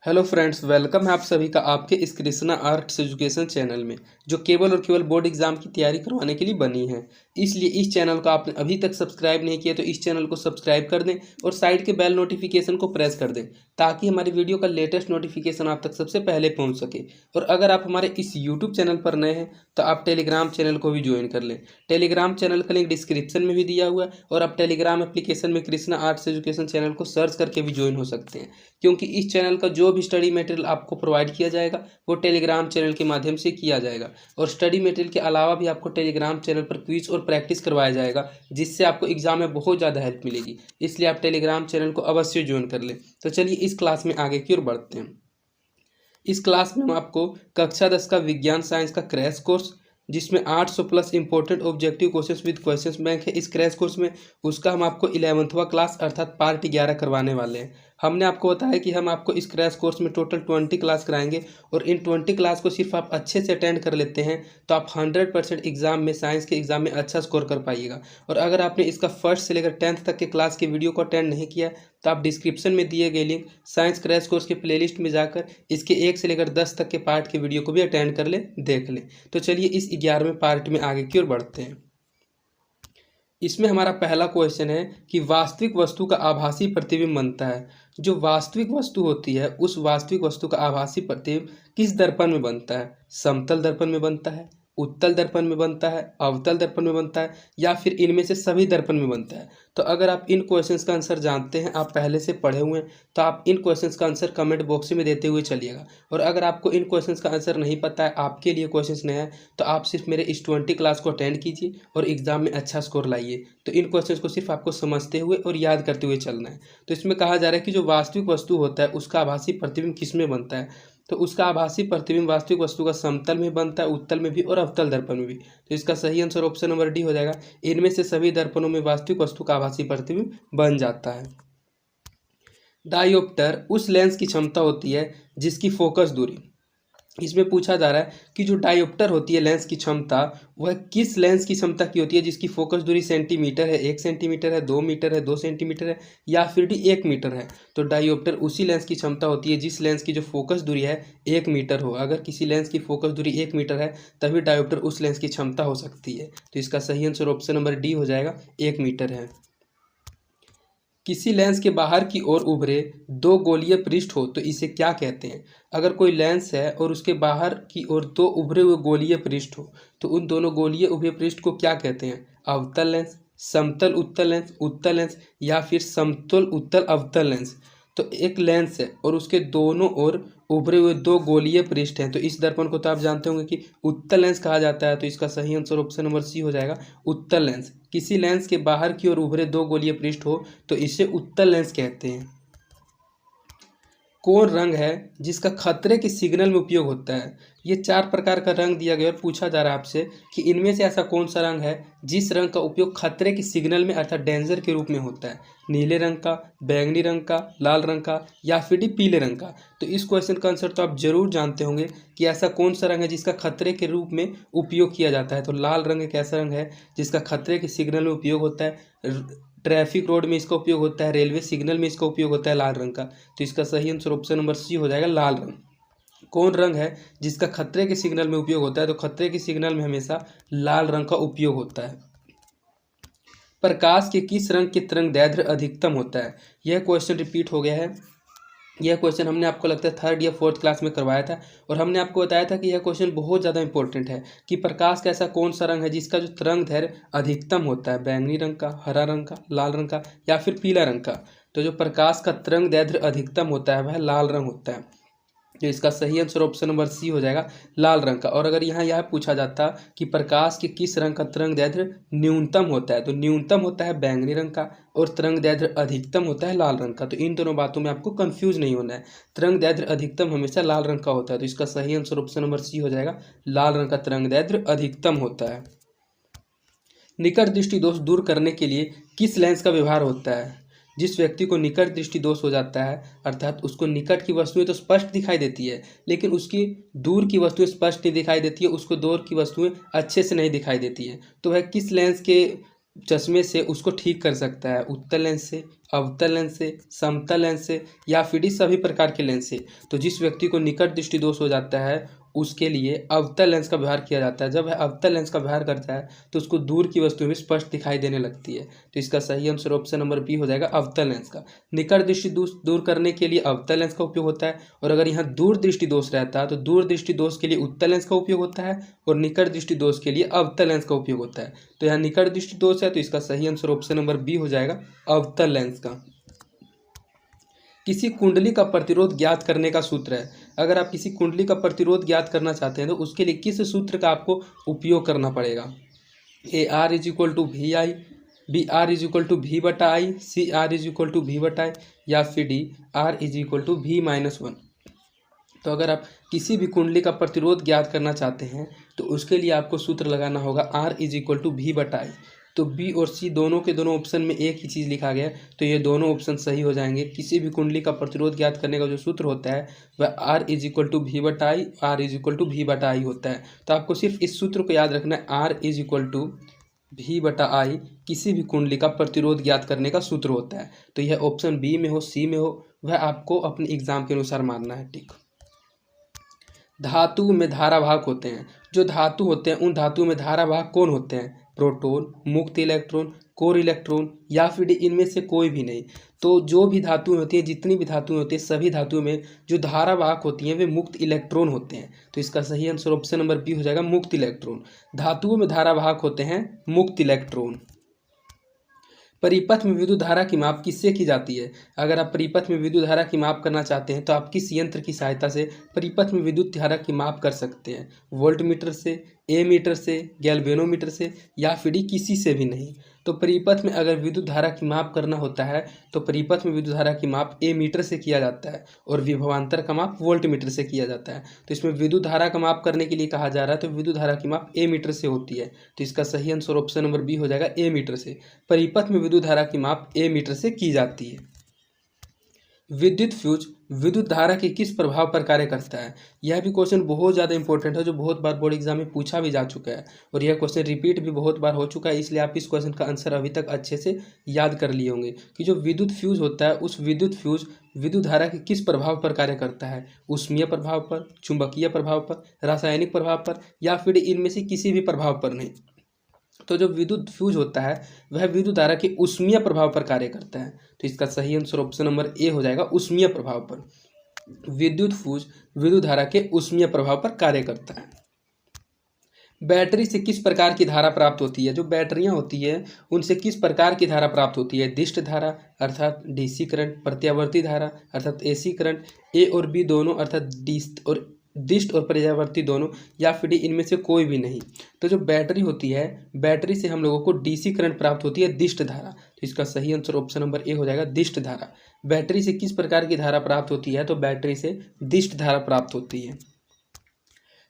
Hello friends, welcome है आप सभी का आपके इस कृष्णा आर्ट्स एजुकेशन चैनल में, जो केवल और केवल बोर्ड एग्जाम की तैयारी करवाने के लिए बनी है। इसलिए इस चैनल को आपने अभी तक सब्सक्राइब नहीं किया तो इस चैनल को सब्सक्राइब कर दें और साइड के बेल नोटिफिकेशन को प्रेस कर दें, ताकि हमारी वीडियो का लेटेस्ट नोटिफिकेशन आप तक सबसे पहले पहुँच सके। और अगर आप हमारे इस यूट्यूब चैनल पर नए हैं तो आप टेलीग्राम चैनल को भी ज्वाइन कर लें। टेलीग्राम चैनल का लिंक डिस्क्रिप्शन में भी दिया हुआ है और आप टेलीग्राम एप्लीकेशन में कृष्णा आर्ट्स एजुकेशन चैनल को सर्च करके भी ज्वाइन हो सकते हैं, क्योंकि इस चैनल का जो भी स्टडी मटेरियल आपको प्रोवाइड किया जाएगा वो टेलीग्राम चैनल के माध्यम से किया जाएगा। और स्टडी मटेरियल के अलावा भी आपको टेलीग्राम चैनल पर क्विज और प्रैक्टिस करवाया जाएगा, जिससे आपको एग्जाम में बहुत ज़्यादा हेल्प मिलेगी। इसलिए आप टेलीग्राम चैनल को अवश्य ज्वाइन कर लें। तो चलिए इस क्लास में आगे की ओर बढ़ते हैं। इस क्लास में हम आपको कक्षा 10 का विज्ञान साइंस का क्रैश कोर्स, जिसमें 800 plus important objective questions with questions bank है इस क्रैश कोर्स में, उसका हम आपको 11वां क्लास अर्थात पार्ट 11 करवाने वाले हैं। हमने आपको बताया कि हम आपको इस क्रैश कोर्स में टोटल 20 क्लास कराएंगे और इन 20 क्लास को सिर्फ आप अच्छे से अटेंड कर लेते हैं तो आप 100% एग्जाम में, साइंस के एग्जाम में अच्छा स्कोर कर पाइएगा। और अगर आपने इसका फर्स्ट से लेकर 10th तक के क्लास के वीडियो को अटेंड नहीं किया तो आप डिस्क्रिप्शन में दिए गए लिंक साइंस क्रैश कोर्स के प्लेलिस्ट में जाकर इसके 1 से लेकर 10 तक के पार्ट के वीडियो को भी अटेंड कर लें, देख लें। तो चलिए इस 11वें पार्ट में आगे की ओर बढ़ते हैं। इसमें हमारा पहला क्वेश्चन है कि वास्तविक वस्तु का आभासी प्रतिबिंब बनता है। जो वास्तविक वस्तु होती है उस वास्तविक वस्तु का आभासी प्रतिबिंब किस दर्पण में बनता है? समतल दर्पण में बनता है, उत्तल दर्पण में बनता है, अवतल दर्पण में बनता है, या फिर इनमें से सभी दर्पण में बनता है? तो अगर आप इन क्वेश्चंस का आंसर जानते हैं, आप पहले से पढ़े हुए हैं, तो आप इन क्वेश्चंस का आंसर कमेंट बॉक्स में देते हुए चलिएगा। और अगर आपको इन क्वेश्चंस का आंसर नहीं पता है, आपके लिए क्वेश्चंस नया है, तो आप सिर्फ मेरे इस 20 क्लास को अटेंड कीजिए और एग्जाम में अच्छा स्कोर लाइए। तो इन क्वेश्चंस को सिर्फ आपको समझते हुए और याद करते हुए चलना है। तो इसमें कहा जा रहा है कि जो वास्तविक वस्तु होता है उसका आभासी प्रतिबिंब किस में बनता है? तो उसका आभासी प्रतिबिंब वास्तविक वस्तु का समतल में बनता है, उत्तल में भी और अवतल दर्पण में भी। तो इसका सही आंसर ऑप्शन नंबर डी हो जाएगा। इनमें से सभी दर्पणों में वास्तविक वस्तु का आभासी प्रतिबिंब बन जाता है। डायोप्टर उस लेंस की क्षमता होती है जिसकी फोकस दूरी, इसमें पूछा जा रहा है कि जो डायोप्टर होती है लेंस की क्षमता, वह किस लेंस की क्षमता की होती है जिसकी फोकस दूरी सेंटीमीटर है, 1 सेंटीमीटर है, 2 मीटर है, 2 सेंटीमीटर है, या फिर 1 मीटर है? तो डायोप्टर उसी लेंस की क्षमता होती है जिस लेंस की जो फोकस दूरी है 1 मीटर हो। अगर किसी लेंस की फोकस दूरी 1 मीटर है तभी डायोप्टर उस लेंस की क्षमता हो सकती है। तो इसका सही आंसर ऑप्शन नंबर डी हो जाएगा, 1 मीटर है। किसी लेंस के बाहर की ओर उभरे 2 गोलीय पृष्ठ हो तो इसे क्या कहते हैं? अगर कोई लेंस है और उसके बाहर की ओर 2 उभरे हुए गोलीय पृष्ठ हो तो उन दोनों गोलीय उभरे पृष्ठ को क्या कहते हैं? अवतल लेंस, समतल उत्तल लेंस, उत्तल लेंस, या फिर समतल उत्तल अवतल लेंस? तो एक लेंस है और उसके दोनों ओर उभरे हुए 2 गोलीय पृष्ठ हैं, तो इस दर्पण को तो आप जानते होंगे कि उत्तल लेंस कहा जाता है। तो इसका सही आंसर ऑप्शन नंबर सी हो जाएगा, उत्तल लेंस। किसी लेंस के बाहर की ओर उभरे 2 गोलीय पृष्ठ हो तो इसे उत्तल लेंस कहते हैं। कौन रंग है जिसका खतरे के सिग्नल में उपयोग होता है? ये 4 प्रकार का रंग दिया गया और पूछा जा रहा है आपसे कि इनमें से ऐसा कौन सा रंग है जिस रंग का उपयोग खतरे के सिग्नल में अर्थात डेंजर के रूप में होता है? नीले रंग का, बैंगनी रंग का, लाल रंग का, या फिर पीले रंग का? तो इस क्वेश्चन का आंसर तो आप जरूर जानते होंगे कि ऐसा कौन सा रंग है जिसका खतरे के रूप में उपयोग किया जाता है। तो लाल रंग एक ऐसा रंग है जिसका खतरे के सिग्नल में उपयोग होता है। ट्रैफिक रोड में इसका उपयोग होता है, रेलवे सिग्नल में इसका उपयोग होता है लाल रंग का। तो इसका सही आंसर ऑप्शन नंबर सी हो जाएगा, लाल रंग। कौन रंग है जिसका खतरे के सिग्नल में उपयोग होता है? तो खतरे के सिग्नल में हमेशा लाल रंग का उपयोग होता है। प्रकाश के किस रंग की तरंगदैर्घ्य अधिकतम होता है? यह क्वेश्चन रिपीट हो गया है। यह क्वेश्चन हमने आपको लगता है 3rd या 4th क्लास में करवाया था और हमने आपको बताया था कि यह क्वेश्चन बहुत ज़्यादा इंपॉर्टेंट है कि प्रकाश का ऐसा कौन सा रंग है जिसका जो तरंगदैर्घ्य अधिकतम होता है? बैंगनी रंग का, हरा रंग का, लाल रंग का, या फिर पीला रंग का? तो जो प्रकाश का तरंगदैर्घ्य अधिकतम होता है वह लाल रंग होता है। तो इसका सही आंसर ऑप्शन नंबर सी हो जाएगा, लाल रंग का। और अगर यहाँ यह पूछा जाता कि प्रकाश के किस रंग का तरंगदैर्घ्य न्यूनतम होता है, तो न्यूनतम होता है बैंगनी रंग का और तरंगदैर्घ्य अधिकतम होता है लाल रंग का। तो इन दोनों बातों में आपको कंफ्यूज नहीं होना है, तरंगदैर्घ्य अधिकतम हमेशा लाल रंग का होता है। तो इसका सही आंसर ऑप्शन नंबर सी हो जाएगा, लाल रंग का तरंगदैर्घ्य अधिकतम होता है। निकट दृष्टि दोष दूर करने के लिए किस लेंस का व्यवहार होता है? जिस व्यक्ति को निकट दृष्टि दोष हो जाता है अर्थात उसको निकट की वस्तुएं तो स्पष्ट दिखाई देती है लेकिन उसकी दूर की वस्तुएं स्पष्ट नहीं दिखाई देती है, उसको दूर की वस्तुएं अच्छे से नहीं दिखाई देती है, तो वह किस लेंस के चश्मे से उसको ठीक कर सकता है, उत्तल लेंस से, अवतल लेंस से, समतल लेंस से या फिर इस सभी प्रकार के लेंस से। तो जिस व्यक्ति को निकट दृष्टि दोष हो जाता है उसके लिए अवतल लेंस का व्यवहार किया जाता है। जब वह अवतल लेंस का व्यवहार करता है तो उसको दूर की वस्तु में स्पष्ट दिखाई देने लगती है। तो इसका सही आंसर ऑप्शन नंबर बी हो जाएगा, अवतल लेंस का। निकट दृष्टि दोष दूर करने के लिए अवतल लेंस का उपयोग होता है, और अगर यहाँ दूर दृष्टि दोष रहता है तो दूर दृष्टि दोष के लिए उत्तल लेंस का उपयोग होता है और निकट दृष्टि दोष के लिए अवतल लेंस का उपयोग होता है। तो यहाँ निकट दृष्टि दोष है तो इसका सही आंसर ऑप्शन नंबर बी हो जाएगा, अवतल लेंस का। किसी कुंडली का प्रतिरोध ज्ञात करने का सूत्र है। अगर आप किसी कुंडली का प्रतिरोध ज्ञात करना चाहते हैं तो उसके लिए किस सूत्र का आपको उपयोग करना पड़ेगा? A R is equal to V I, B R is equal to V बटा I, C R is equal to V बटा आई या फिर D R is equal to V minus one. तो अगर आप किसी भी कुंडली का प्रतिरोध ज्ञात करना चाहते हैं तो उसके लिए आपको सूत्र लगाना होगा R is equal to V बटा आई। तो बी और सी दोनों के दोनों ऑप्शन में एक ही चीज़ लिखा गया है तो ये दोनों ऑप्शन सही हो जाएंगे। किसी भी कुंडली का प्रतिरोध ज्ञात करने का जो सूत्र होता है वह R is equal to V बटा I, R is equal to V बटा आई होता है। तो आपको सिर्फ इस सूत्र को याद रखना है, R is equal to V बटा आई किसी भी कुंडली का प्रतिरोध ज्ञात करने का सूत्र होता है। तो यह ऑप्शन बी में हो, सी में हो, वह आपको अपने एग्जाम के अनुसार मानना है। ठीक। धातु में धारावाहक होते हैं। जो धातु होते हैं उन धातु में धारावाहक कौन होते हैं? प्रोटॉन, मुक्त इलेक्ट्रॉन, कोर इलेक्ट्रॉन या फिर इनमें से कोई भी नहीं। तो जो भी धातुएं होती हैं, जितनी भी धातुएं होती हैं, सभी धातुओं में जो धारावाहक होती हैं वे मुक्त इलेक्ट्रॉन होते हैं। तो इसका सही आंसर ऑप्शन नंबर बी हो जाएगा, मुक्त इलेक्ट्रॉन। धातुओं में धारावाहक होते हैं मुक्त इलेक्ट्रॉन। परिपथ में विद्युत धारा की माप किससे की जाती है? अगर आप परिपथ में विद्युत धारा की माप करना चाहते हैं तो आप किस यंत्र की सहायता से परिपथ में विद्युत धारा की माप कर सकते हैं? वोल्टमीटर से, एमीटर से, गैल्वेनोमीटर से या फिर किसी से भी नहीं। तो परिपथ में अगर विद्युत धारा की माप करना होता है तो परिपथ में विद्युत धारा की माप एमीटर से किया जाता है और विभवांतर का माप वोल्टमीटर से किया जाता है। तो इसमें विद्युत धारा का माप करने के लिए कहा जा रहा है तो विद्युत धारा की माप एमीटर से होती है। तो इसका सही आंसर ऑप्शन नंबर बी हो जाएगा, एमीटर से। परिपथ में विद्युत धारा की माप एमीटर से की जाती है। विद्युत फ्यूज विद्युत धारा के किस प्रभाव पर कार्य करता है? यह भी क्वेश्चन बहुत ज़्यादा इंपॉर्टेंट है जो बहुत बार बोर्ड एग्जाम में पूछा भी जा चुका है और यह क्वेश्चन रिपीट भी बहुत बार हो चुका है, इसलिए आप इस क्वेश्चन का आंसर अभी तक अच्छे से याद कर लिए होंगे कि जो विद्युत फ्यूज होता है उस विद्युत फ्यूज विद्युत धारा के किस प्रभाव पर कार्य करता है? ऊष्मीय प्रभाव पर, चुंबकीय प्रभाव पर, रासायनिक प्रभाव पर या फिर इनमें से किसी भी प्रभाव पर नहीं। तो जो विद्युत फ्यूज होता है वह विद्युत धारा के ऊष्मीय प्रभाव पर कार्य करता है। तो इसका सही आंसर ऑप्शन नंबर ए हो जाएगा, ऊष्मीय प्रभाव पर। विद्युत फ्यूज विद्युत धारा के ऊष्मीय प्रभाव पर कार्य करता है। बैटरी से किस प्रकार की धारा प्राप्त होती है? जो बैटरियां होती है उनसे किस प्रकार की धारा प्राप्त होती है? दिष्ट धारा अर्थात डीसी करंट, प्रत्यावर्ती धारा अर्थात एसी करंट, ए और बी दोनों अर्थात दिष्ट और प्रत्यावर्ती दोनों या फिर इनमें से कोई भी नहीं। तो जो बैटरी होती है बैटरी से हम लोगों को डीसी करंट प्राप्त होती है, दिष्ट धारा। तो इसका सही आंसर ऑप्शन नंबर ए हो जाएगा, दिष्ट धारा। बैटरी से किस प्रकार की धारा प्राप्त होती है? तो बैटरी से दिष्ट धारा प्राप्त होती है।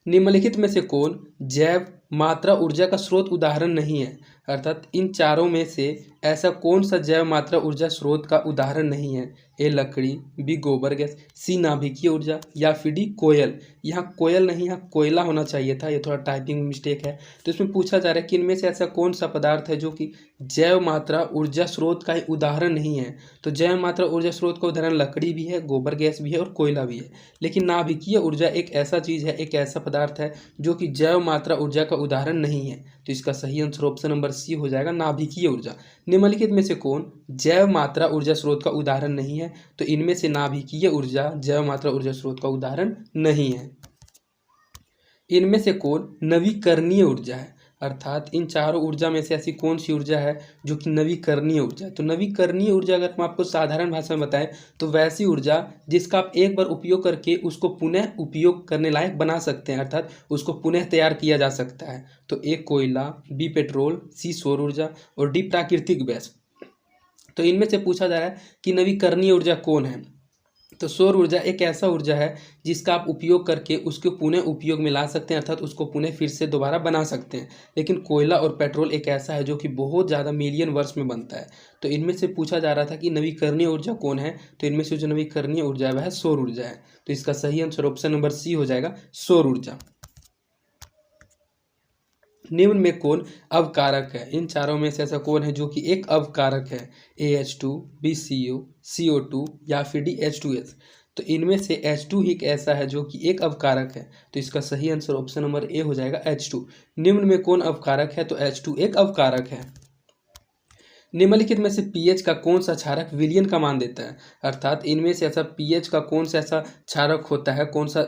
निम्नलिखित में से कौन जैव मात्रा ऊर्जा का स्रोत उदाहरण नहीं है? अर्थात इन चारों में से ऐसा कौन सा जैव मात्रा ऊर्जा स्रोत का उदाहरण नहीं है? ए लकड़ी, बी गोबर गैस, सी नाभिकीय ऊर्जा या फिर डी कोयल। यहाँ कोयल नहीं, यहाँ कोयला होना चाहिए था, ये थोड़ा टाइपिंग मिस्टेक है। तो इसमें पूछा जा रहा है कि इनमें से ऐसा कौन सा पदार्थ है जो कि जैव मात्रा ऊर्जा स्रोत का उदाहरण नहीं है? तो जैव मात्रा ऊर्जा स्रोत का उदाहरण लकड़ी भी है, गोबर गैस भी है और कोयला भी है। लेकिन नाभिकीय ऊर्जा एक ऐसा चीज़ है, एक ऐसा पदार्थ है जो कि जैव मात्रा ऊर्जा का उदाहरण नहीं है। तो इसका सही आंसर ऑप्शन नंबर सी हो जाएगा, नाभिकीय ऊर्जा। निम्नलिखित में से कौन जैव मात्रा ऊर्जा स्रोत का उदाहरण नहीं है? तो इनमें से नाभिकीय ऊर्जा जैव मात्रा ऊर्जा स्रोत का उदाहरण नहीं है। इनमें से कौन नवीकरणीय ऊर्जा है? अर्थात इन चारों ऊर्जा में से ऐसी कौन सी ऊर्जा है जो कि नवीकरणीय ऊर्जा है? तो नवीकरणीय ऊर्जा अगर हम आपको साधारण भाषा में बताएं तो वैसी ऊर्जा जिसका आप एक बार उपयोग करके उसको पुनः उपयोग करने लायक बना सकते हैं, अर्थात उसको पुनः तैयार किया जा सकता है। तो ए कोयला, बी पेट्रोल, सी सौर ऊर्जा और डी प्राकृतिक गैस। तो इनमें से पूछा जा रहा है कि नवीकरणीय ऊर्जा कौन है? तो सौर ऊर्जा एक ऐसा ऊर्जा है जिसका आप उपयोग करके उसको पुनः उपयोग में ला सकते हैं, अर्थात उसको पुनः फिर से दोबारा बना सकते हैं। लेकिन कोयला और पेट्रोल एक ऐसा है जो कि बहुत ज़्यादा मिलियन वर्ष में बनता है। तो इनमें से पूछा जा रहा था कि नवीकरणीय ऊर्जा कौन है? तो इनमें से जो नवीकरणीय ऊर्जा है वह सौर ऊर्जा है। तो इसका सही आंसर ऑप्शन नंबर सी हो जाएगा, सौर ऊर्जा। निम्न में कौन अवकारक है? इन चारों में से ऐसा कौन है जो कि एक अवकारक है? AH2, BCO, CO2 या फिर DH2S। तो इनमें से H2 ही एक ऐसा है जो कि एक अवकारक है। तो इसका सही आंसर ऑप्शन नंबर ए हो जाएगा H2। निम्न में कौन अवकारक है? तो H2 एक अवकारक है। निम्नलिखित में से पीएच का कौन सा क्षारक विलयन का मान देता है? अर्थात इनमें से ऐसा पीएच का कौन सा ऐसा क्षारक होता है, कौन सा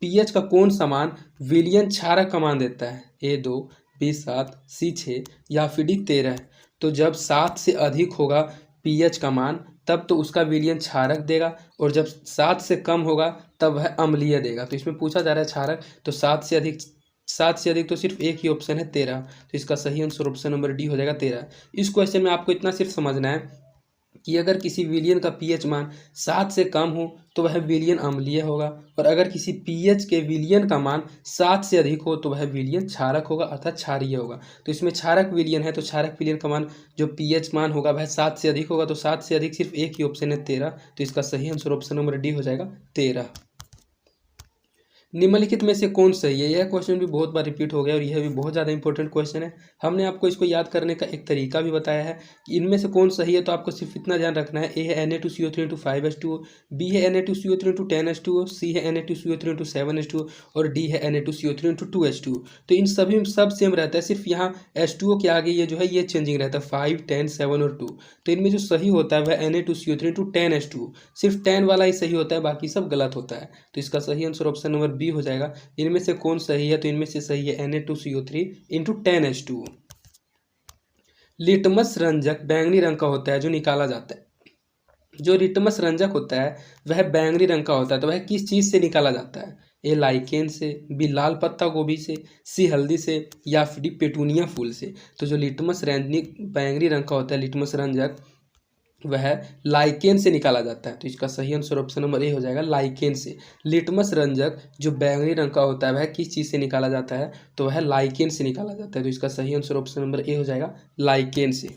पीएच का कौन सा मान विलयन क्षारक का मान देता है? A2, B7, C6 या फिर D13। तो जब 7 से अधिक होगा पीएच का मान तब तो उसका विलयन क्षारक देगा, और जब 7 से कम होगा तब वह अम्लीय देगा। तो इसमें पूछा जा रहा है क्षारक, तो 7 से अधिक तो सिर्फ एक ही ऑप्शन है 13। तो इसका सही आंसर ऑप्शन नंबर डी हो जाएगा 13। इस क्वेश्चन में आपको इतना सिर्फ समझना है कि अगर किसी विलयन का पीएच मान 7 से कम हो तो वह विलयन अम्लीय होगा, और अगर किसी पीएच के विलयन का मान 7 से अधिक हो तो वह विलयन क्षारक होगा, अर्थात क्षारीय होगा। तो इसमें क्षारक विलयन है, तो क्षारक विलयन का मान जो पीएच मान होगा वह 7 से अधिक होगा। तो 7 से अधिक सिर्फ एक ही ऑप्शन है 13। तो इसका सही आंसर ऑप्शन नंबर डी हो जाएगा 13। निम्नलिखित में से कौन सही है? यह क्वेश्चन भी बहुत बार रिपीट हो गया और यह भी बहुत ज़्यादा इंपॉर्टेंट क्वेश्चन है। हमने आपको इसको याद करने का एक तरीका भी बताया है कि इनमें से कौन सही है। तो आपको सिर्फ इतना ध्यान रखना है, ए है Na2CO3 × 5H2O, बी है Na2CO3 × 10H2O, सी है Na2CO3 × 7H2O और डी है Na2CO3 × 2H2O। तो इन सभी में सब सेम रहता है, सिर्फ यहाँ H2O के आगे ये जो है ये चेंजिंग रहता है 5, 10, 7 और 2। तो इनमें जो सही होता है वह Na2CO3 × 10H2O, सिर्फ 10 वाला ही सही होता है, बाकी सब गलत होता है। तो इसका सही आंसर ऑप्शन नंबर बी हो जाएगा। इनमें से कौन सही है? तो इनमें से सही है Na2CO3 × 10H2O। लिटमस रंजक बैंगनी रंग का होता है जो निकाला जाता है। जो लिटमस रंजक होता है वह बैंगनी रंग का होता है, तो वह किस चीज़ से निकाला जाता है? ए लाइकेन से, बी लाल पत्ता गोभी से, सी हल्दी से या फिर डी पेटूनिया फूल से। तो जो लिटमस बैंगनी रंग का होता है लिटमस रंजक, वह लाइकेन से निकाला जाता है। तो इसका सही आंसर ऑप्शन नंबर ए हो जाएगा, लाइकेन से। लिटमस रंजक जो बैंगनी रंग का होता है वह किस चीज़ से निकाला जाता है? तो वह लाइकेन से निकाला जाता है। तो इसका सही आंसर ऑप्शन नंबर ए हो जाएगा, लाइकेन से।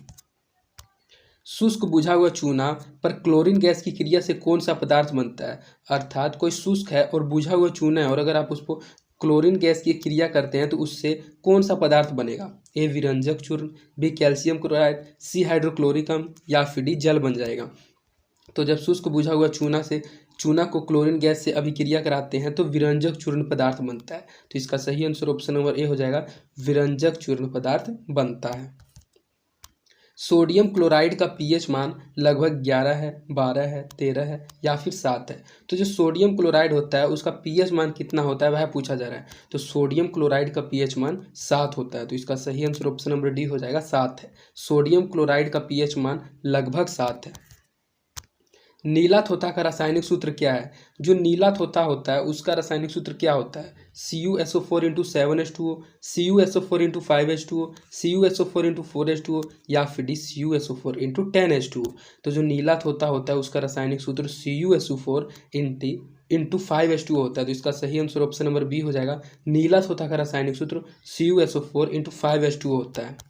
शुष्क बुझा हुआ चूना पर क्लोरीन गैस की क्रिया से कौन सा पदार्थ बनता है? अर्थात कोई शुष्क है और बुझा हुआ चूना है, और अगर आप उसको क्लोरीन गैस की क्रिया करते हैं तो उससे कौन सा पदार्थ बनेगा? ए विरंजक चूर्ण, बी कैल्शियम क्लोराइड, सी हाइड्रोक्लोरिक अम्ल या फिर डी जल बन जाएगा। तो जब शुष्क बुझा हुआ चूना को क्लोरीन गैस से अभिक्रिया कराते हैं तो विरंजक चूर्ण पदार्थ बनता है। तो इसका सही आंसर ऑप्शन नंबर ए हो जाएगा, विरंजक चूर्ण पदार्थ बनता है। सोडियम क्लोराइड का पीएच मान लगभग 11 है, 12 है, 13 है या फिर 7 है। तो जो सोडियम क्लोराइड होता है उसका पीएच मान कितना होता है वह पूछा जा रहा है। तो सोडियम क्लोराइड का पीएच मान 7 होता है। तो इसका सही आंसर ऑप्शन नंबर डी हो जाएगा, 7 है। सोडियम क्लोराइड का पीएच मान लगभग 7 है। नीला थोथा का रासायनिक सूत्र क्या है? जो नीला थोथा होता है उसका रासायनिक सूत्र क्या होता है? CuSO4 × 7H2O, CuSO4 × 5H2O, CuSO4 × 4H2O या फिर CuSO4 × 10H2O। तो जो नीला थोथा होता है उसका रासायनिक सूत्र CuSO4 × 5H2O होता है। तो इसका सही आंसर ऑप्शन नंबर बी हो जाएगा। नीला थोथा का रासायनिक सूत्र CuSO4 × 5H2O होता है।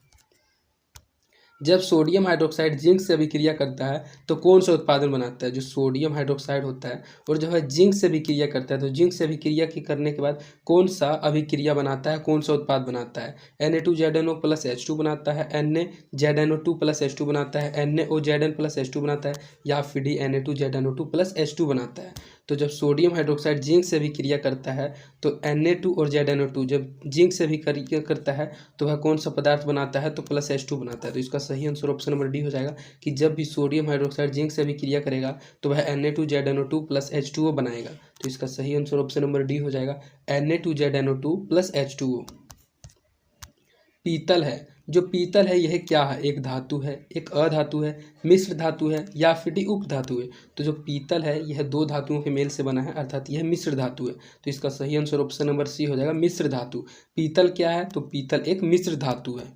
जब सोडियम हाइड्रोक्साइड जिंक से अभिक्रिया करता है तो कौन सा उत्पादन बनाता है? जो सोडियम हाइड्रोक्साइड होता है और जो है जिंक से अभिक्रिया करता है, तो जिंक से अभिक्रिया करने के बाद कौन सा अभिक्रिया बनाता है, कौन सा उत्पाद बनाता है? Na2ZNO + H2 बनाता है, NaZNO2 + H2 बनाता है, NaOZN + H2 बनाता है या फिर Na2ZNO2 + H2 बनाता है। तो जब सोडियम हाइड्रोक्साइड जिंक से अभिक्रिया करता है तो Na2 और ZNO2 जब जिंक से अभिक्रिया करता है तो वह कौन सा पदार्थ बनाता है? तो +H2 बनाता है। तो इसका सही आंसर ऑप्शन नंबर डी हो जाएगा कि जब भी सोडियम हाइड्रोक्साइड जिंक से अभिक्रिया करेगा तो वह Na2ZNO2 + H2O बनाएगा। तो इसका सही आंसर ऑप्शन नंबर डी हो जाएगा, Na2ZNO2 + H2O। पीतल है, जो पीतल है यह क्या है? एक धातु है, एक अधातु है, मिश्र धातु है या फिर उप धातु है? तो जो पीतल है यह दो धातुओं के मेल से बना है, अर्थात यह मिश्र धातु है। तो इसका सही आंसर ऑप्शन नंबर सी हो जाएगा, मिश्र धातु। पीतल क्या है? तो पीतल एक मिश्र धातु है।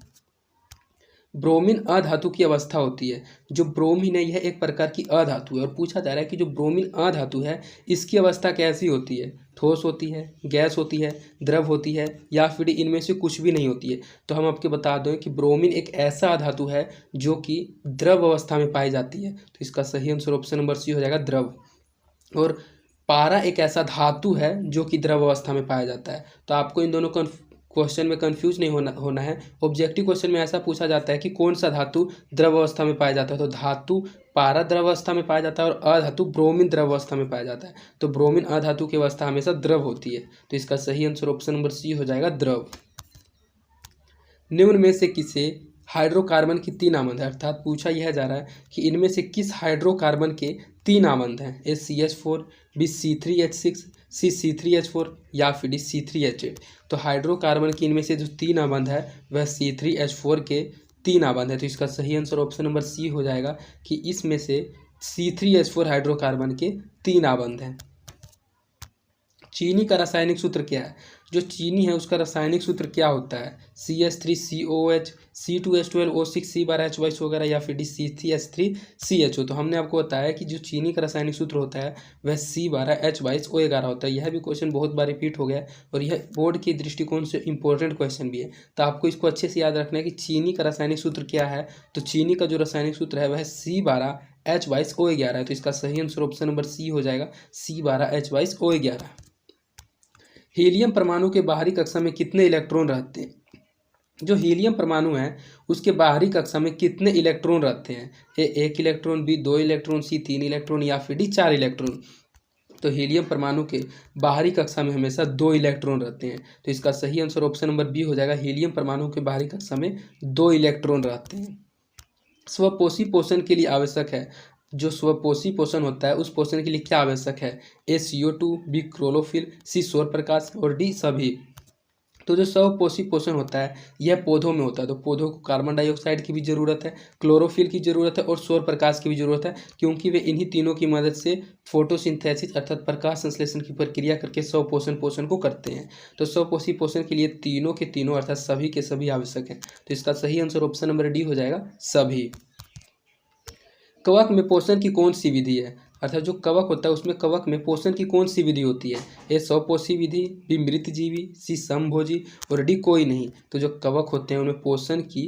ब्रोमीन अधातु की अवस्था होती है। जो ब्रोमीन है यह एक प्रकार की अधातु है, और पूछा जा रहा है कि जो ब्रोमीन अधातु है इसकी अवस्था कैसी होती है? ठोस होती है, गैस होती है, द्रव होती है या फिर इनमें से कुछ भी नहीं होती है? तो हम आपको बता दें कि ब्रोमीन एक ऐसा अधातु है जो कि द्रव अवस्था में पाई जाती है। तो इसका सही आंसर ऑप्शन नंबर सी हो जाएगा, द्रव। और पारा एक ऐसा धातु है जो कि द्रव अवस्था में पाया जाता है। तो आपको इन दोनों क्वेश्चन में कंफ्यूज नहीं होना है। ऑब्जेक्टिव क्वेश्चन में ऐसा पूछा जाता है कि कौन सा धातु द्रव अवस्था में पाया जाता है, तो धातु पारा द्रव अवस्था में पाया जाता है और अधातु ब्रोमीन द्रव अवस्था में पाया जाता है। तो ब्रोमीन अधातु की अवस्था हमेशा द्रव होती है, तो इसका सही आंसर ऑप्शन नंबर सी हो जाएगा, द्रव। निम्न में से किसे हाइड्रोकार्बन की 3 आबंध है, अर्थात पूछा यह जा रहा है कि इनमें से किस हाइड्रोकार्बन के 3 आबंध हैं, ए CH4, बी C3H6, सी C3H4 या फिर डी C3H8। तो हाइड्रोकार्बन की इनमें से जो 3 आबंध है वह C3H4 के 3 आबंध है, तो इसका सही आंसर ऑप्शन नंबर सी हो जाएगा कि इसमें से C3H4 हाइड्रोकार्बन के 3 आबंध हैं। चीनी का रासायनिक सूत्र क्या है, जो चीनी है उसका रासायनिक सूत्र क्या होता है, CH3COOH, C2H12O6, C12H22 वगैरह या फिर C3H3CHO। तो हमने आपको बताया कि जो चीनी का रासायनिक सूत्र होता है वह C12H22O11 होता है। यह भी क्वेश्चन बहुत बार रिपीट हो गया है और यह बोर्ड के दृष्टिकोण से इंपॉर्टेंट क्वेश्चन भी है, तो आपको इसको अच्छे से याद रखना है कि चीनी का रासायनिक सूत्र क्या है। तो चीनी का जो रासायनिक सूत्र है वह C12H22O11 है, तो इसका सही आंसर ऑप्शन नंबर सी हो जाएगा, C12H22O11। हीलियम परमाणु के बाहरी कक्षा में कितने इलेक्ट्रॉन रहते हैं, जो हीलियम परमाणु है उसके बाहरी कक्षा में कितने इलेक्ट्रॉन रहते हैं, ए 1 इलेक्ट्रॉन, बी 2 इलेक्ट्रॉन, सी 3 इलेक्ट्रॉन या फिर डी 4 इलेक्ट्रॉन। तो हीलियम परमाणु के बाहरी कक्षा में हमेशा 2 इलेक्ट्रॉन रहते हैं, तो इसका सही आंसर ऑप्शन नंबर बी हो जाएगा, हीलियम परमाणु के बाहरी कक्षा में 2 इलेक्ट्रॉन रहते हैं। स्वपोषी पोषण के लिए आवश्यक है, जो स्वपोषी पोषण होता है उस पोषण के लिए क्या आवश्यक है, ए CO2, बी क्लोरोफिल, सी सौर प्रकाश और डी सभी। तो जो स्वपोषी पोषण होता है यह पौधों में होता है, तो पौधों को कार्बन डाइऑक्साइड की भी ज़रूरत है, क्लोरोफिल की ज़रूरत है और सौर प्रकाश की भी ज़रूरत है, क्योंकि वे इन्हीं तीनों की मदद से फोटोसिंथेसिस अर्थात प्रकाश संश्लेषण की प्रक्रिया करके स्वपोषण पोषण को करते हैं। तो स्वपोषी पोषण के लिए तीनों के तीनों अर्थात सभी के सभी आवश्यक हैं, तो इसका सही आंसर ऑप्शन नंबर डी हो जाएगा, सभी। कवक में पोषण की कौन सी विधि है, अर्थात जो कवक होता है उसमें कवक में पोषण की कौन सी विधि होती है, ए स्वपोषी विधि, बी मृतजीवी, सी समभोजी और डी कोई नहीं। तो जो कवक होते हैं उनमें पोषण की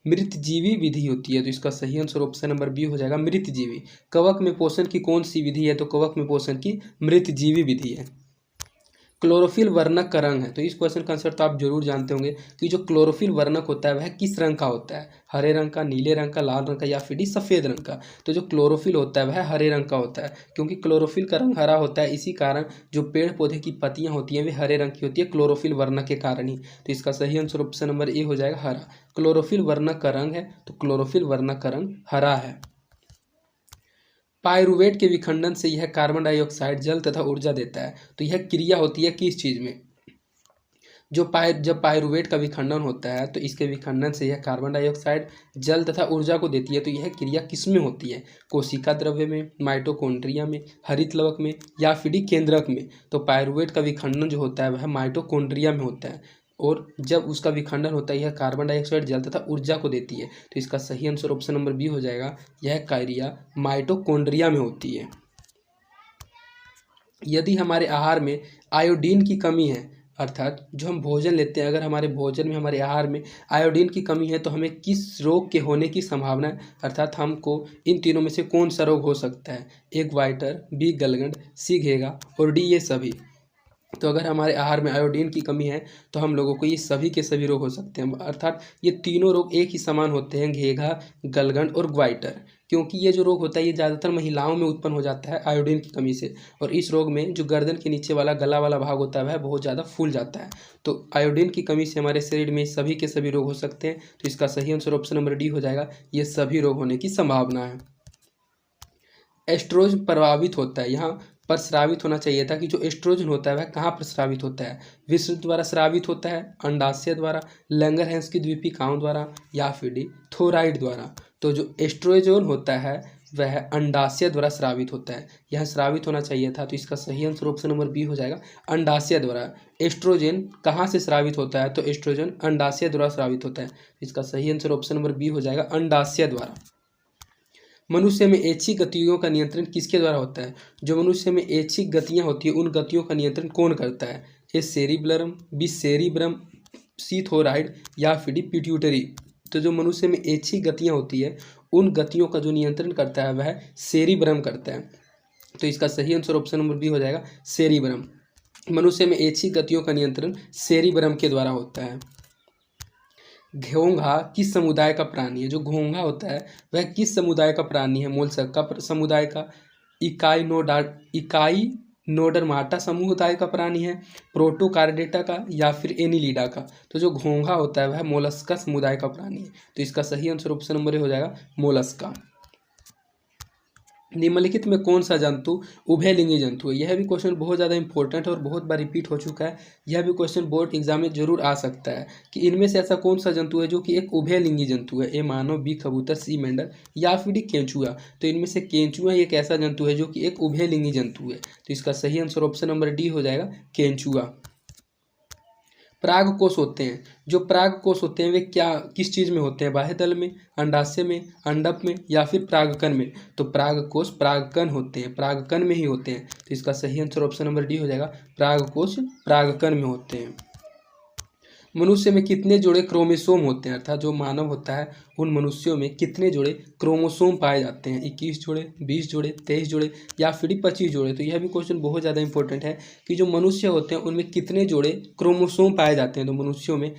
मृतजीवी विधि होती है, तो इसका सही आंसर ऑप्शन नंबर बी हो जाएगा, मृतजीवी। कवक में पोषण की कौन सी विधि है, तो कवक में पोषण की मृतजीवी विधि है। क्लोरोफिल वर्णक का रंग है, तो इस क्वेश्चन का आंसर तो आप जरूर जानते होंगे कि जो क्लोरोफिल वर्णक होता है वह किस रंग का होता है, हरे रंग का, नीले रंग का, लाल रंग का या फिर सफ़ेद रंग का। तो जो क्लोरोफिल होता है वह हरे रंग का होता है, क्योंकि क्लोरोफिल का रंग हरा होता है, इसी कारण जो पेड़ पौधे की पत्तियां होती हैं वे हरे रंग की होती है क्लोरोफिल वर्णक के कारण ही। तो इसका सही आंसर ऑप्शन नंबर ए हो जाएगा, हरा। क्लोरोफिल वर्णक का रंग है तो क्लोरोफिल वर्णक का रंग हरा है। पायरुवेट के विखंडन से यह कार्बन डाइऑक्साइड, जल तथा ऊर्जा देता है, तो यह क्रिया होती है किस चीज़ में, जब पायरुवेट का विखंडन होता है तो इसके विखंडन से यह कार्बन डाइऑक्साइड, जल तथा ऊर्जा को देती है, तो यह क्रिया किस में होती है, कोशिका द्रव्य में, माइटोकॉन्ड्रिया में, हरित लवक में या फिर केंद्रक में। तो पायरुवेट का विखंडन जो होता है वह माइटोकॉन्ड्रिया में होता है, और जब उसका विखंडन होता है यह कार्बन डाइऑक्साइड, जल तथा ऊर्जा को देती है, तो इसका सही आंसर ऑप्शन नंबर बी हो जाएगा, यह क्रिया माइटोकॉन्ड्रिया में होती है। यदि हमारे आहार में आयोडीन की कमी है, अर्थात जो हम भोजन लेते हैं अगर हमारे भोजन में, हमारे आहार में आयोडीन की कमी है तो हमें किस रोग के होने की संभावना है, अर्थात हमको इन तीनों में से कौन सा रोग हो सकता है, ए ग्वाइटर, बी गलगंड, सी घेगा और डी ये सभी। तो अगर हमारे आहार में आयोडीन की कमी है तो हम लोगों को ये सभी के सभी रोग हो सकते हैं, अर्थात ये तीनों रोग एक ही समान होते हैं, घेघा, गलगंड और ग्वाइटर। क्योंकि ये जो रोग होता है ये ज़्यादातर महिलाओं में उत्पन्न हो जाता है आयोडीन की कमी से, और इस रोग में जो गर्दन के नीचे वाला गला वाला भाग होता है वह बहुत ज़्यादा फूल जाता है। तो आयोडीन की कमी से हमारे शरीर में सभी के सभी रोग हो सकते हैं, तो इसका सही आंसर ऑप्शन नंबर डी हो जाएगा, ये सभी रोग होने की संभावना है। एस्ट्रोजन प्रभावित होता है, यहाँ पर स्रावित होना चाहिए था कि जो एस्ट्रोजन होता है वह कहाँ पर स्रावित होता है, विषय द्वारा स्रावित होता है, अंडाशय द्वारा, लैंगरहैंस की द्वीपिकाओं द्वारा या फिर डी थोराइड द्वारा। तो जो एस्ट्रोजन होता है वह अंडाशय द्वारा स्रावित होता है, यह स्रावित होना चाहिए था, तो इसका सही आंसर ऑप्शन नंबर बी हो जाएगा, अंडाशय द्वारा। एस्ट्रोजन कहाँ से स्रावित होता है, तो एस्ट्रोजन अंडाशय द्वारा स्रावित होता है, इसका सही आंसर ऑप्शन नंबर बी हो जाएगा, अंडाशय द्वारा। मनुष्य में ऐच्छिक गतियों का नियंत्रण किसके द्वारा होता है, जो मनुष्य में ऐच्छिक गतियाँ होती है उन गतियों का नियंत्रण कौन करता है, ए सेरिब्लम, बी सेरिब्रम, सी थोराइड या फिर डी पिट्यूटरी। तो जो मनुष्य में ऐच्छिक गतियाँ होती है उन गतियों का जो नियंत्रण करता है वह सेरिब्रम करता है, तो इसका सही आंसर ऑप्शन नंबर बी हो जाएगा, सेरिब्रम। मनुष्य में ऐच्छिक गतियों का नियंत्रण सेरिब्रम के द्वारा होता है। घोंघा किस समुदाय का प्राणी है? जो घोंघा होता है वह किस समुदाय का प्राणी है? मोलस्क का समुदाय का, इकाइनोडर्माटा समुदाय का प्राणी है, प्रोटोकार्डेटा का, या फिर एनिलिडा का? तो जो घोंघा होता है वह मोलस्का समुदाय का प्राणी है। तो इसका सही आंसर ऑप्शन नंबर ए हो जाएगा मोलस्का। निम्नलिखित में कौन सा जंतु उभयलिंगी जंतु है? यह भी क्वेश्चन बहुत ज़्यादा इंपॉर्टेंट है और बहुत बार रिपीट हो चुका है। यह भी क्वेश्चन बोर्ड एग्जाम में जरूर आ सकता है कि इनमें से ऐसा कौन सा जंतु है जो कि एक उभयलिंगी जंतु है? ए मानव, बी कबूतर, सी मेंढक, या फिर डी केंचुआ? तो इनमें से केंचुआ एक ऐसा जंतु है जो कि एक उभयलिंगी जंतु है। तो इसका सही आंसर ऑप्शन नंबर डी हो जाएगा केंचुआ। परागकोश होते हैं, जो परागकोश होते हैं वे किस चीज़ में होते हैं? बाह्यदल में, अंडाशय में, अंडक में, या फिर परागकण में? तो परागकोश परागकण होते हैं, परागकण में ही होते हैं। तो इसका सही आंसर ऑप्शन नंबर डी हो जाएगा परागकोश परागकण में होते हैं। मनुष्य में कितने जोड़े क्रोमोसोम होते हैं? अर्थात जो मानव होता है उन मनुष्यों में कितने जोड़े क्रोमोसोम पाए जाते हैं? 21 जोड़े, 20 जोड़े, 23 जोड़े, या फिर 25 जोड़े? तो यह भी क्वेश्चन बहुत ज़्यादा इंपॉर्टेंट है कि जो मनुष्य होते हैं उनमें कितने जोड़े क्रोमोसोम पाए जाते हैं? तो मनुष्यों में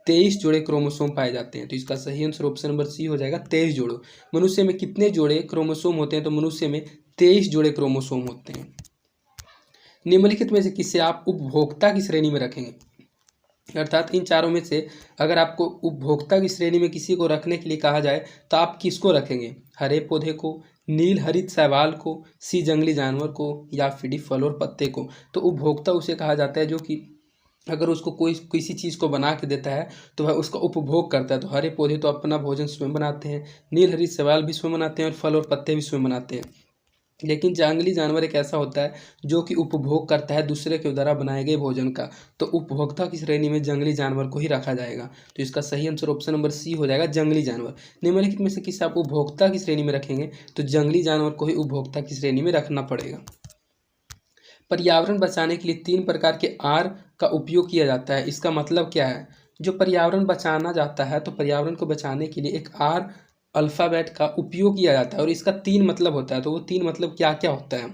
23 जोड़े क्रोमोसोम पाए जाते हैं। तो इसका सही आंसर ऑप्शन नंबर सी हो जाएगा 23 जोड़े। मनुष्य में कितने जोड़े क्रोमोसोम होते हैं? तो मनुष्य में 23 जोड़े क्रोमोसोम होते हैं। निम्नलिखित में से किसे आप उपभोक्ता की श्रेणी में रखेंगे? अर्थात इन चारों में से अगर आपको उपभोक्ता की श्रेणी में किसी को रखने के लिए कहा जाए तो आप किसको रखेंगे? हरे पौधे को, नील हरित शैवाल को, सी जंगली जानवर को, या फिर फल और पत्ते को? तो उपभोक्ता उसे कहा जाता है जो कि अगर उसको कोई किसी चीज़ को बना के देता है तो वह उसका उपभोग करता है। तो हरे पौधे तो अपना भोजन स्वयं बनाते हैं, नील हरित शैवाल भी स्वयं बनाते हैं, और फल और पत्ते भी स्वयं बनाते हैं। लेकिन जंगली जानवर एक ऐसा होता है जो कि उपभोग करता है दूसरे के द्वारा बनाए गए भोजन का। तो उपभोक्ता की श्रेणी में जंगली जानवर को ही रखा जाएगा। तो इसका सही आंसर ऑप्शन नंबर सी हो जाएगा जंगली जानवर। निम्नलिखित में से किसे आप उपभोक्ता की श्रेणी में रखेंगे? तो जंगली जानवर को ही उपभोक्ता की श्रेणी में रखना पड़ेगा। पर्यावरण बचाने के लिए 3 प्रकार के आर का उपयोग किया जाता है। इसका मतलब क्या है? जो पर्यावरण बचाना जाता है तो पर्यावरण को बचाने के लिए एक आर अल्फ़ाबेट का उपयोग किया जाता है और इसका 3 मतलब होता है। तो वो 3 मतलब क्या क्या होता है?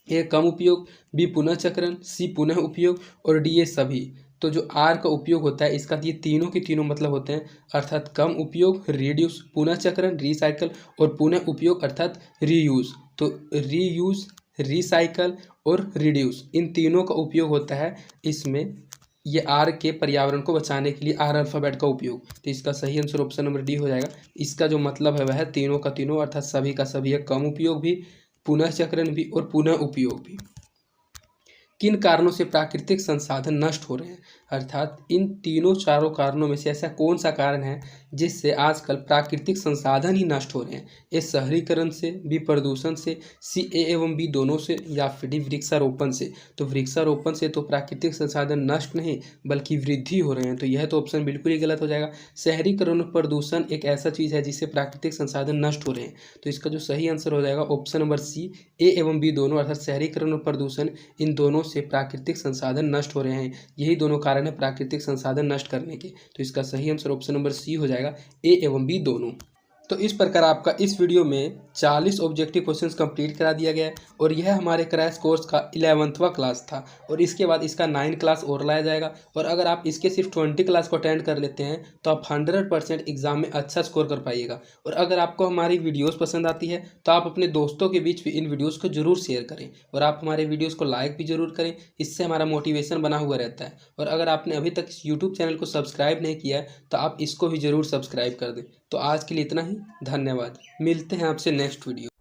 ए कम उपयोग, बी पुनः चक्रण, सी पुनः उपयोग, और डी ये सभी। तो जो आर का उपयोग होता है इसका ये तीनों के तीनों मतलब होते हैं, अर्थात कम उपयोग रिड्यूस, पुनः चक्रण रिसाइकल, और पुनः उपयोग अर्थात रीयूज। तो रीयूज, रिसाइकल और रिड्यूस, इन तीनों का उपयोग होता है इसमें, ये आर के पर्यावरण को बचाने के लिए आर अल्फ़ाबेट का उपयोग। तो इसका सही आंसर ऑप्शन नंबर डी हो जाएगा। इसका जो मतलब है वह है तीनों का तीनों, अर्थात सभी का सभी है, कम उपयोग भी, पुनः चक्रण भी, और पुनः उपयोग भी। किन कारणों से प्राकृतिक संसाधन नष्ट हो रहे हैं? अर्थात इन तीनों चारों कारणों में से ऐसा कौन सा कारण है जिससे आजकल प्राकृतिक संसाधन ही नष्ट हो रहे हैं? ए शहरीकरण से, बी प्रदूषण से, सी ए एवं बी दोनों से, या फिर डी वृक्षारोपण से? तो वृक्षारोपण से तो प्राकृतिक संसाधन नष्ट नहीं बल्कि वृद्धि हो रहे हैं। तो यह तो ऑप्शन बिल्कुल ही गलत हो जाएगा। शहरीकरण और प्रदूषण एक ऐसा चीज़ है जिससे प्राकृतिक संसाधन नष्ट हो रहे हैं। तो इसका जो सही आंसर हो जाएगा ऑप्शन नंबर सी, ए एवं बी दोनों, अर्थात शहरीकरण और प्रदूषण, इन दोनों से प्राकृतिक संसाधन नष्ट हो रहे हैं। यही दोनों कारण है प्राकृतिक संसाधन नष्ट करने के। तो इसका सही आंसर ऑप्शन नंबर सी हो जाएगा, ए एवं बी दोनों। तो इस प्रकार आपका इस वीडियो में 40 ऑब्जेक्टिव क्वेश्चंस कंप्लीट करा दिया गया है और यह हमारे क्रैश कोर्स का 11वां क्लास था और इसके बाद इसका 9 क्लास और लाया जाएगा। और अगर आप इसके सिर्फ 20 क्लास को अटेंड कर लेते हैं तो आप 100% एग्जाम में अच्छा स्कोर कर पाइएगा। और अगर आपको हमारी वीडियोस पसंद आती है तो आप अपने दोस्तों के बीच भी इन वीडियोज़ को जरूर शेयर करें और आप हमारे वीडियोज़ को लाइक भी जरूर करें, इससे हमारा मोटिवेशन बना हुआ रहता है। और अगर आपने अभी तक इस यूट्यूब चैनल को सब्सक्राइब नहीं किया है तो आप इसको भी जरूर सब्सक्राइब कर दें। तो आज के लिए इतना ही, धन्यवाद। मिलते हैं आपसे नेक्स्ट वीडियो।